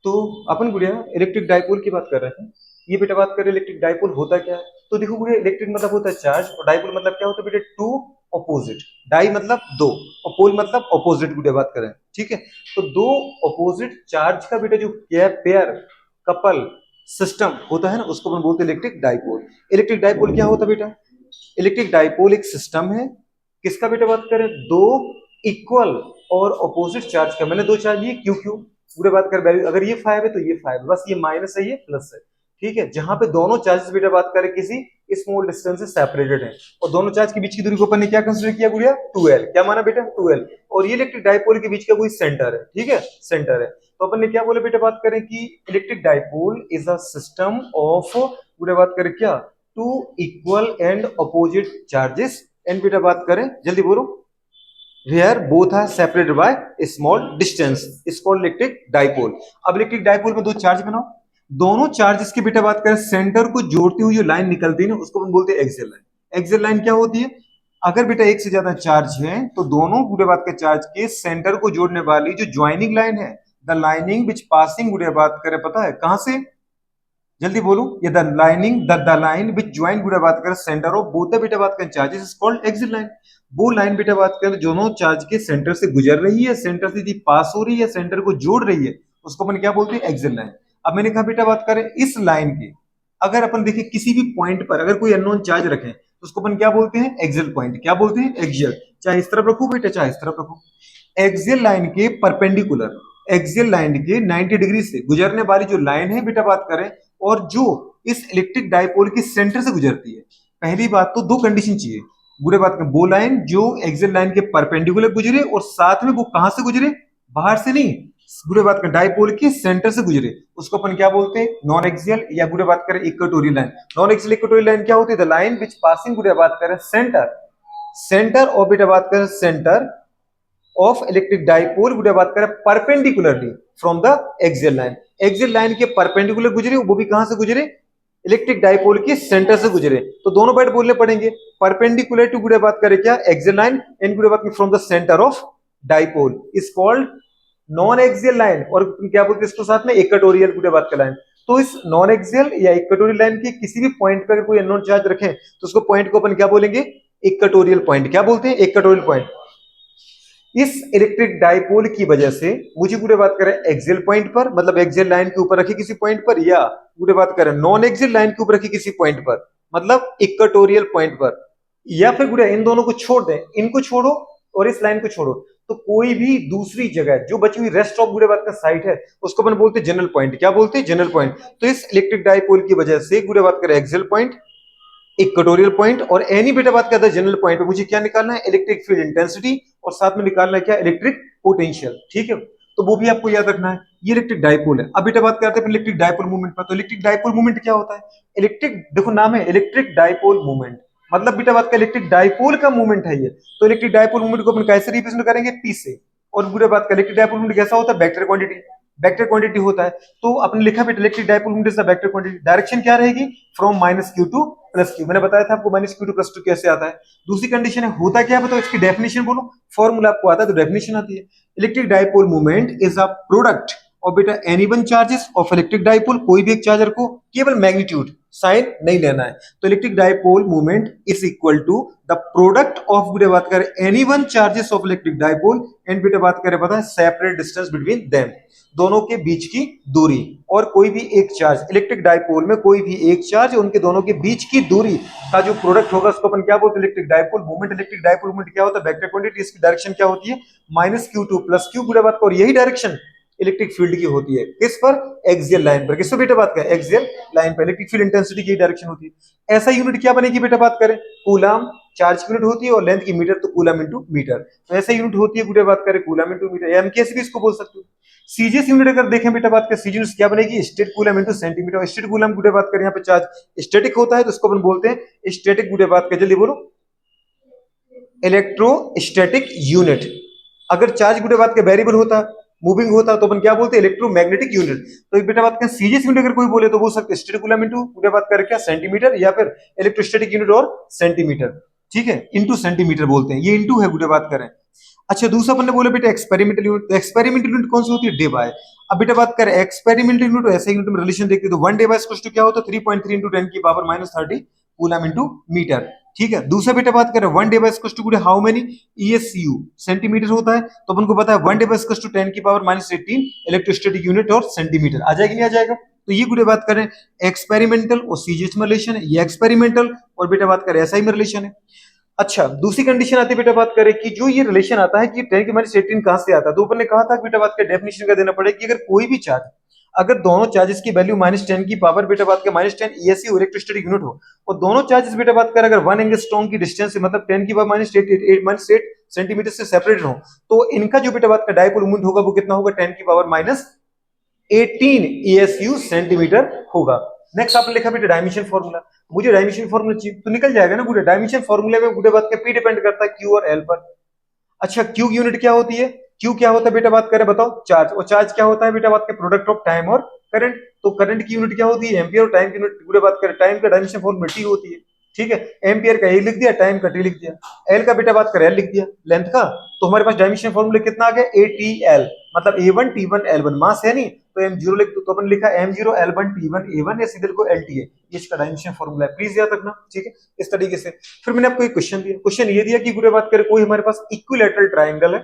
तो अपन गुड़िया electric dipole की बात कर रहे हैं। ये बेटा बात करें इलेक्ट्रिक डाइपोल होता क्या है। तो देखो गुड़िया इलेक्ट्रिक मतलब होता है चार्ज और डाइपोल मतलब क्या होता है बेटा टू ऑपोजिट। डाई मतलब दो और पोल मतलब ऑपोजिट गुड़िया बात करें। ठीक है, तो दो ऑपोजिट चार्ज का बेटा जो पेयर कपल सिस्टम होता है ना उसको अपन बोलते हैं इलेक्ट्रिक डाइपोल। इलेक्ट्रिक डाइपोल क्या होता है बेटा? इलेक्ट्रिक डाइपोल एक सिस्टम है किसका बेटा बात करें, दो इक्वल और ऑपोजिट चार्ज का। मैंने दो चार्ज लिए क्यों क्यों पूरे बात कर वैल्यू, अगर ये 5 है तो ये 5 है, बस ये माइनस है ये प्लस है। ठीक है, जहां पे दोनों चार्जेस बेटा बात करें किसी स्मॉल डिस्टेंस से सेपरेटेड है और दोनों चार्ज के बीच की दूरी को अपन ने क्या कंसीडर किया गुड़िया, 2l। क्या माना बेटा 2l। और ये इलेक्ट्रिक डाइपोल के बीच का कोई सेंटर है। ठीक है, सेंटर है। तो अपन ने क्या बोले बेटा बात करें कि electric dipole is a system of पूरे बात करें क्या, two equal and opposite charges and बेटा बात करें जल्दी बोलो, where both are separated by a small distance is called electric dipole। अब इलेक्ट्रिक डाइपोल में दो चार्ज बनाओ, दोनों चार्जेस की बेटा बात करें सेंटर को जोड़ती हुई जो लाइन निकलती है ना उसको हम बोलते हैं एक्सियल लाइन। एक्सियल लाइन क्या होती है, अगर बेटा एक से ज्यादा चार्ज है तो दोनों बुरे बात के चार्ज के सेंटर को जोड़ने वाली जो ज्वाइनिंग लाइन है, द लाइनिंग विच पासिंग बुरे बात करें पता है कहां से, जल्दी बोलो, ये द लाइन विच ज्वाइन बेटा बात करें सेंटर ऑफ बोथ द बेटा बात करें charges is called axial line. वो लाइन बेटा बात करें दोनों चार्ज के सेंटर से गुजर रही है, सेंटर से यदि पास हो रही है, सेंटर को जोड़ रही है, उसको अपन क्या बोलते हैं एक्सियल लाइन। अब मैंने कहा बेटा बात करें इस लाइन के अगर अपन देखें किसी भी पॉइंट पर अगर कोई अननोन चार्ज रखें तो उसको अपन क्या बोलते हैं एक्सियल पॉइंट। क्या बोलते हैं एक्सियल, चाहे इस तरफ रखो बेटा चाहे इस तरफ रखो। एक्सियल लाइन के परपेंडिकुलर, एक्सियल लाइन के 90 डिग्री से गुजरने वाली जो लाइन है बेटा बात करें और जो इस इलेक्ट्रिक डाइपोल के सेंटर से गुजरती है, पहली बात तो दो कंडीशन चाहिए बुरे बात करें, वो लाइन जो एक्सियल लाइन के परपेंडिकुलर गुजरे और साथ में वो कहां से गुजरे, बाहर से नहीं, बुरे बात करें डाइपोल के सेंटर से गुजरे, उसको अपन क्या बोलते हैं नॉन एक्सियल या बुरे बात करें equatorial line. Non axial equatorial line क्या होती है, द लाइन विच पासिंग बुरे बात करें सेंटर, सेंटर और बेटा बात करें सेंटर ऑफ इलेक्ट्रिक डाइपोल बुरे बात करें perpendicularly from the axial line. Axial line के परपेंडिकुलर गुजरे, वो भी कहां से गुजरे, इलेक्ट्रिक डाइपोल के सेंटर से गुजरे। तो दोनों बात बोलने पड़ेंगे, परपेंडिकुलर टू गुड़े बात करें क्या एक्सियल लाइन एंड गुड़े बात from the centre of dipole is called non axial line. और क्या बोलते हैं इसको साथ में इक्वेटोरियल गुड़े बात का लाइन। तो इस नॉन एक्सियल या इक्वेटोरियल लाइन के किसी भी पॉइंट पे अगर कोई अननोन चार्ज रखें तो उसको पॉइंट को अपन क्या बोलेंगे, इक्वेटोरियल पॉइंट। क्या बोलते हैं इक्वेटोरियल पॉइंट। इस इलेक्ट्रिक डाइपोल की वजह से मुझे पूरे बात करें एक्सियल पॉइंट पर मतलब एक्सियल लाइन के ऊपर रखी किसी पॉइंट पर, या पूरे बात करें नॉन एक्सियल लाइन के ऊपर रखी किसी पॉइंट पर मतलब इक्वेटोरियल पॉइंट पर, या फिर पूरे इन दोनों को छोड़ दें, इनको छोड़ो और इस लाइन को छोड़ो, तो कोई भी दूसरी जगह जो बची हुई रेस्ट ऑफ पूरे बात का साइड है उसको अपन बोलते हैं जनरल पॉइंट। क्या बोलते हैं जनरल पॉइंट। तो इस इलेक्ट्रिक डाइपोल की वजह से पूरे बात करें एक्सियल पॉइंट, इक्वेटोरियल पॉइंट और एनी बेटा बात करता है जनरल पॉइंट पे मुझे क्या निकालना है, इलेक्ट्रिक फील्ड इंटेंसिटी और साथ में निकालना है क्या, इलेक्ट्रिक पोटेंशियल। ठीक है, तो वो भी आपको याद रखना है। ये इलेक्ट्रिक डाइपोल है। अब बेटा बात करते हैं इलेक्ट्रिक डाइपोल मूवमेंट पर। तो इलेक्ट्रिक डाइपोल मूवमेंट क्या होता है, इलेक्ट्रिक देखो नाम है इलेक्ट्रिक डाइपोल मूवमेंट, मतलब बेटा बात का इलेक्ट्रिक डाइपोल का मूवमेंट है ये। तो इलेक्ट्रिक डाइपोल मूवमेंट को अपन कैसे रिप्रेजेंट करेंगे, पी से। और बुरा बात का इलेक्ट्रिक डाइपोल मूवमेंट कैसा होता है, वेक्टर क्वांटिटी, वेक्टर क्वांटिटी होता है। तो अपने लिखा बेटा electric dipole movement is the vector quantity. Direction क्या रहेगी, from minus Q two plus Q. मैंने बताया था आपको minus Q two plus two कैसे आता है। दूसरी कंडीशन है होता क्या है बताओ, इसकी डेफिनेशन बोलो, फॉर्मूला आपको आता है तो डेफिनेशन आती है। Electric dipole movement is a product और बेटा any one charges of electric dipole, कोई भी एक चार्जर को केवल मैग्नीट्यूड साइन नहीं लेना है। तो electric dipole movement is equal to the product of बेटा बात करें any one charges of electric dipole and बेटा बात करें पता है सेपरेट डिस्टेंस बिटवीन देम, दोनों के बीच की दूरी। और कोई भी एक चार्ज इलेक्ट्रिक डाइपोल में कोई भी एक चार्ज उनके दोनों के बीच की दूरी का जो प्रोडक्ट होगा उसको अपन क्या बोलते हैं electric dipole movement. Electric dipole movement क्या होता है, वेक्टर क्वांटिटी, इसकी डायरेक्शन क्या होती है minus Q two plus Q बुरा बात का, और यही डायरेक्शन इलेक्ट्रिक फील्ड की होती है किस पर, एक्सियल लाइन पर। किसको बेटा बात करें, एक्सियल लाइन पर। इलेक्ट्रिक फील्ड इंटेंसिटी की डायरेक्शन होती है। ऐसा यूनिट क्या बनेगी बेटा बात करें, कूलम चार्ज यूनिट होती है और लेंथ की मीटर, तो कूलम इनटू मीटर। तो ऐसा यूनिट होती है बेटा बात करें कूलम इनटू मीटर, एमकेएस भी इसको बोल सकते हो। सीजीएस यूनिट अगर देखें बेटा बात करें सीजीएस क्या बनेगी, state coulomb into centimetre. State coulomb बेटा बात करें यहाँ पे चार्ज स्टैटिक होता है तो इसको अपन बोलते हैं स्टैटिक बेटा बात करें, जल्दी बोलो, इलेक्ट्रोस्टैटिक यूनिट। अगर चार्ज बेटा बात का वेरिएबल होता, मूविंग होता तो अपन क्या बोलते हैं इलेक्ट्रोमैग्नेटिक यूनिट। तो बेटा बात करें सीजीएस यूनिट अगर कोई बोले तो बोल सकते स्टैटिक कूलम इनटू बेटा बात करें क्या सेंटीमीटर, या फिर इलेक्ट्रोस्टैटिक यूनिट और सेंटीमीटर। ठीक है, इनटू सेंटीमीटर बोलते हैं, ये इनटू है बेटा बात करें। अच्छा दूसरा अपन ने बोला बेटा एक्सपेरिमेंटल यूनिट। तो एक्सपेरिमेंटल यूनिट कौन सी होती है, डेब आए। अब बेटा बात करें एक्सपेरिमेंटल यूनिट, ऐसे यूनिट में रिलेशन देखते तो 1 डेवाइस इक्वल्स टू क्या होता है 3.3 into 10 की पावर -30 कूलम इनटू मीटर। ठीक है, दूसरा बेटा बात करें 1 debye equals to how many ESU centimetre होता है, तो अपन को पता है 1 डेवाइस इक्वल्स टू 10 की पावर -18 इलेक्ट्रोस्टैटिक यूनिट और सेंटीमीटर। आ जाएगी नहीं आ जाएगा? तो ये गुड़े बात करें एक्सपेरिमेंटल और सीजीएच में रिलेशन है, ये एक्सपेरिमेंटल और बेटा बात करें एसआई में रिलेशन है। अच्छा, दूसरी कंडीशन आती है बेटा बात करें कि जो ये रिलेशन आता है कि 10 की -18 कहां से आता है, तो ऊपर ने कहा था कि बेटा बात का डेफिनेशन का देना पड़ेगा कि अगर कोई भी चार्ज, अगर दोनों चार्जेस की वैल्यू -10 की पावर बेटा बात का -10 ESU इलेक्ट्रोस्टैटिक यूनिट हो और दोनों चार्जेस बेटा बात करें अगर 1 एंगस्ट्रॉम की डिस्टेंस से मतलब 10 की पावर -8 सेंटीमीटर से सेपरेट हो, तो इनका जो बेटा बात का डायपोल मोमेंट होगा वो कितना होगा 10 की पावर -18 ESU सेंटीमीटर होगा। नेक्स्ट आपने लिखा बेटा डायमेंशन फॉर्मूला, मुझे डायमेंशन फॉर्मूला चाहिए तो निकल जाएगा ना। गुडे डायमेंशन फॉर्मूले में गुडे बात का पी डिपेंड करता है क्यू और एल पर। अच्छा, क्यू की यूनिट क्या होती है? क्यू क्या होता है बेटा बात करें बताओ? चार्ज। और चार्ज क्या होता है बेटा बात के प्रोडक्ट ऑफ टाइम और करंट। तो करंट की यूनिट क्या होती है? एम्पियर। और टाइम की यूनिट गुडे बात करें टाइम का डायमेंशन फॉर्मूला टी होती है। ठीक है, एम्पियर का ए लिख दिया, टाइम का टी लिख दिया, एल का बेटा बात करें एल लिख दिया लेंथ का। तो हमारे पास डायमेंशन फॉर्मूला कितना आ गया? ए टी एल, मतलब A1 T1 L1। मास है नहीं तो M0 लिख दो, तो अपन लिखा M0 L1 T1 A1 या सीधे को LT है। ये इसका डायमेंशन फॉर्मूला है, प्लीज याद रखना। ठीक है, इस तरीके से। फिर मैंने आपको एक क्वेश्चन दिया, क्वेश्चन ये दिया कि गुडे बात करें कोई हमारे पास इक्विलैटरल ट्रायंगल है,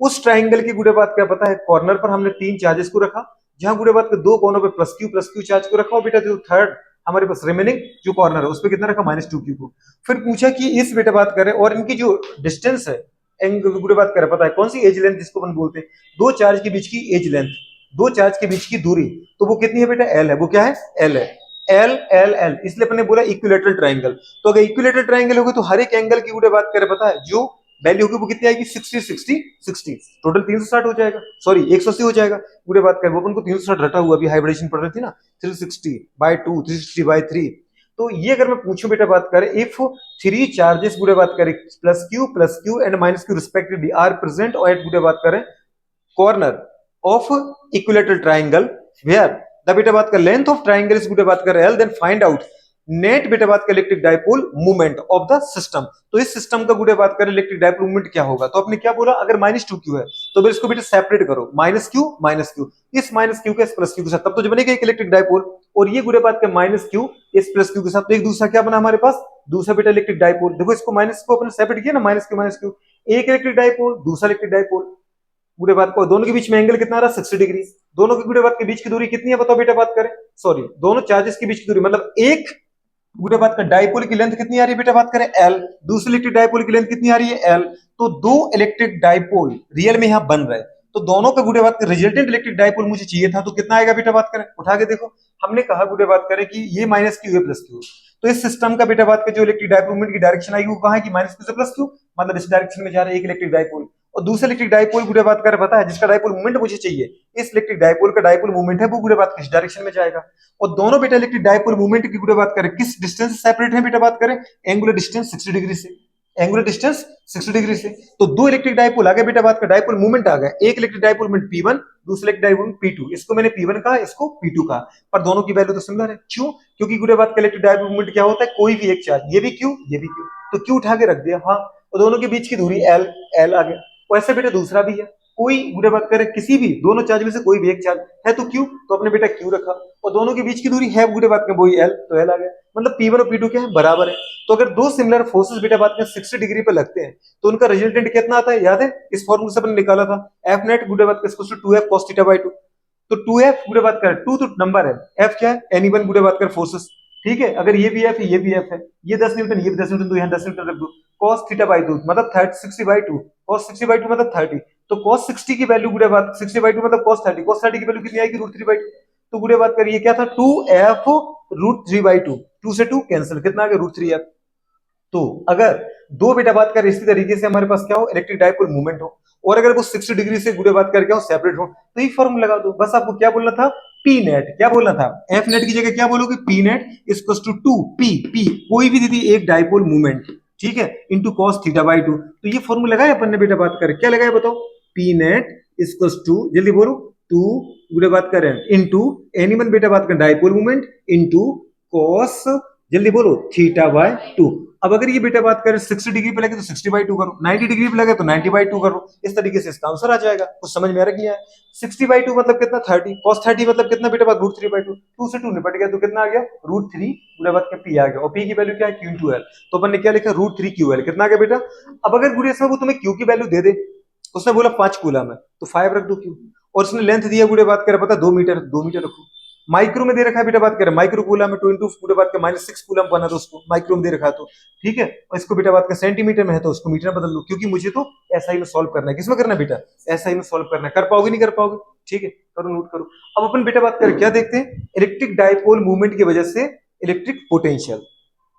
उस ट्रायंगल की गुडे बात क्या पता है कॉर्नर पर हमने 3 चार्जेस को रखा, जहां गुडे बात के 2 कोनों पे प्लस क्यू चार्ज को रखा, और बेटा जो थर्ड हमारे पास रिमेनिंग जो कॉर्नर है उस पर कितना रखा? -2 क्यू को। फिर पूछा कि इस बेटा बात करें और इनकी जो डिस्टेंस है गुडे बात करें पता है कौन सी एज लेंथ जिसको अपन बोलते हैं दो चार्ज के बीच की एज लेंथ, दो चार्ज के बीच की दूरी, तो वो कितनी है बेटा? एल है। वो क्या है? एल है। एल एल एल, इसलिए अपन ने बोला इक्विलैटरल ट्रायंगल। तो अगर इक्विलैटरल ट्रायंगल होगा तो हर एक एंगल की गुडे बात करें पता है जो वैल्यू होगी वो कितनी आएगी? 60 टोटल 360 हो जाएगा, सॉरी 180 हो जाएगा। पूरे बात करें वो अपन को 360 रटा हुआ अभी हाइब्रिडेशन पढ़ रहे थे ना, 360/2 360/3। तो ये अगर मैं पूछूं बेटा बात करें इफ 3 चार्जेस गुडे बात करें plus Q and minus Q respectively are present और एट गुडे बात करें corner of equilateral triangle where the बेटा बात का लेंथ ऑफ ट्रायंगल इज गुडे बात करें L, then find out net बेटा बात का electric dipole movement of the system. तो इस सिस्टम का गुडे बात करें इलेक्ट्रिक डायपोल मूवमेंट क्या होगा? तो आपने क्या बोला? अगर -2 क्यू है तो फिर इसको बेटा सेपरेट करो, -क्यू इस -क्यू के प्लस क्यू के साथ, तब तो जो बनेगा एक इलेक्ट्रिक डायपोल। और ये गुडे बात का -क्यू इस प्लस क्यू के साथ, तो एक दूसरा क्या बना हमारे पास? दूसरा बेटा इलेक्ट्रिक डायपोल। देखो इसको माइनस को अपने सेपरेट किया ना, -क्यू एक इलेक्ट्रिक डायपोल दूसरा इलेक्ट्रिक डायपोल। गुडे बात को दोनों के बीच में एंगल कितना आ रहा? 60 डिग्री। दोनों के गुडे बात के बीच की दूरी कितनी है बताओ बेटा बात करें? सॉरी, दोनों चार्जेस के बीच की दूरी मतलब एक गुडे बात का डायपोल की लेंथ कितनी आ रही है बेटा बात करें? एल। दूसरी इलेक्ट्रिक डायपोल की लेंथ कितनी आ रही है? एल। तो दो इलेक्ट्रिक डायपोल रियल में यहां बन रहे हैं, तो दोनों का गुडे बात का रिजल्टेंट इलेक्ट्रिक डायपोल मुझे चाहिए था, तो कितना आएगा बेटा बात करें? उठा के देखो, हमने कहा गुडे बात करें कि ये -क्यू है प्लस क्यू, तो इस सिस्टम का बेटा बात का जो इलेक्ट्रिक डायपोल मूवमेंट की डायरेक्शन आएगी वो कहां है कि -क्यू से प्लस क्यू, मतलब इस डायरेक्शन में जा रहा है एक इलेक्ट्रिक डायपोल। और दूसरा इलेक्ट्रिक डायपोल गुडे बात कर पता है जिसका डायपोल मूवमेंट मुझे चाहिए, इस इलेक्ट्रिक डायपोल का डायपोल मूवमेंट है वो गुडे बात किस डायरेक्शन में जाएगा। और दोनों बेटा इलेक्ट्रिक डायपोल मूवमेंट की गुडे बात करें किस डिस्टेंस से सेपरेट है बेटा बात करें? एंगुलर डिस्टेंस 60 डिग्री से, एंगुलर डिस्टेंस 60 डिग्री से। तो दो इलेक्ट्रिक डायपोल आ गए बेटा बात का डायपोल मूवमेंट आ गया, एक इलेक्ट्रिक डायपोल मूवमेंट P1 दूसरा इलेक्ट्रिक डायपोल P2। इसको मैंने P1 कहा, इसको P2 कहा, पर दोनों की वैल्यू तो सिमिलर है। क्यों? क्योंकि गुडे बात का इलेक्ट्रिक डायपोल मूवमेंट क्या होता है? कोई भी एक चार्ज, ये भी क्यू ये भी क्यू, तो क्यू उठा के रख दिया। हाँ, और दोनों के बीच की दूरी एल एल आ गया। वैसे बेटा दूसरा भी है, कोई गुडे बात करें किसी भी दोनों चार्ज में से कोई भी एक चार्ज है तो क्यू, तो अपने बेटा क्यू रखा, और दोनों के बीच की दूरी है गुडे बात में वही एल, तो एल आ गया। मतलब P1 और P2 क्या है? बराबर है। तो अगर दो सिमिलर फोर्सेस बेटा बात में 60 डिग्री पे लगते हैं तो उनका रिजल्टेंट कितना आता है? याद है? इस फॉर्मूले से अपन निकाला था, एफ नेट गुडे बात का 2f cos θ/2। तो 2f गुडे बात कर 2 तो नंबर है, f क्या है? एनी1 गुडे बात कर फोर्सेस। ठीक है, अगर ये भी f है ये भी f है, ये 10 न्यूटन ये भी 10 न्यूटन, तो यहाँ 10 न्यूटन रख दो। cos θ/2 मतलब 60/2, cos 60/2 मतलब 30, तो cos 60 की वैल्यू गुडे बात 60/2 मतलब cos 30, cos 30 की वैल्यू कितनी आएगी? √3/2। तो गुडे बात करिए क्या था? 2f √3/2, 2 से 2 कैंसिल, कितना आ गया? √3f। तो अगर दो बेटा बात कर इसी तरीके से हमारे पास क्या हो? इलेक्ट्रिक डायपोल मूवमेंट हो, और अगर वो 60 डिग्री से गुडे बात कर क्या हो? सेपरेट हो, तो ये फॉर्मूला लगा दो। बस आपको क्या बोलना था? P net. क्या बोलना था? एफ नेट की जगह क्या बोलोगे? P net equals to 2 P कोई भी दीदी एक डायपोल मूवमेंट, ठीक है, इनटू cos θ/2। तो ये फॉर्मूला लगाया अपन ने बेटा बात कर, क्या लगाया बताओ? पी नेट इक्वल्स टू, जल्दी बोलो, 2 गुडे बात करें इनटू एनी वन बेटा बात कर डायपोल मूवमेंट इनटू cos जल्दी बोलो, θ/2। अब अगर ये बेटा बात करें 60 डिग्री पे लगे तो 60/2 करो, 90 डिग्री पे लगे तो 90/2 करो। इस तरीके से इसका आंसर आ जाएगा। कुछ समझ में आ रहा कि नहीं आया? 60/2 मतलब कितना? 30। cos 30 मतलब कितना बेटा बात? √3/2। 2 से 2 निपट गया तो कितना आ गया? √3 गुणा बात का p आ गया, और p की वैल्यू क्या है? q into l। तो अपन ने क्या लिखा? √3ql। कितना आ गया बेटा? अब अगर गुड़िया इसमें वो तुम्हें q की वैल्यू दे दे, उसने बोला 5 कूलम है तो 5 रख दो q, और उसने लेंथ दिया गुड़िया बात करे पता 2 मीटर, 2 मीटर रखो। माइक्रो में दे रखा है बेटा बात करें, माइक्रो कूलम में 2 इंटू पूरे बात का -6 कूलम बना दो उसको, माइक्रो में दे रखा है तो ठीक है। और इसको बेटा बात का सेंटीमीटर में है तो उसको मीटर में बदल दो, क्योंकि मुझे तो एसआई में सॉल्व करना है। किसमें करना है बेटा? एसआई में सॉल्व करना है। कर पाओगे नहीं कर पाओगे? ठीक है, करो, नोट करो। अब अपन बेटा बात करें क्या देखते हैं? इलेक्ट्रिक डाइपोल मूवमेंट की वजह से इलेक्ट्रिक पोटेंशियल।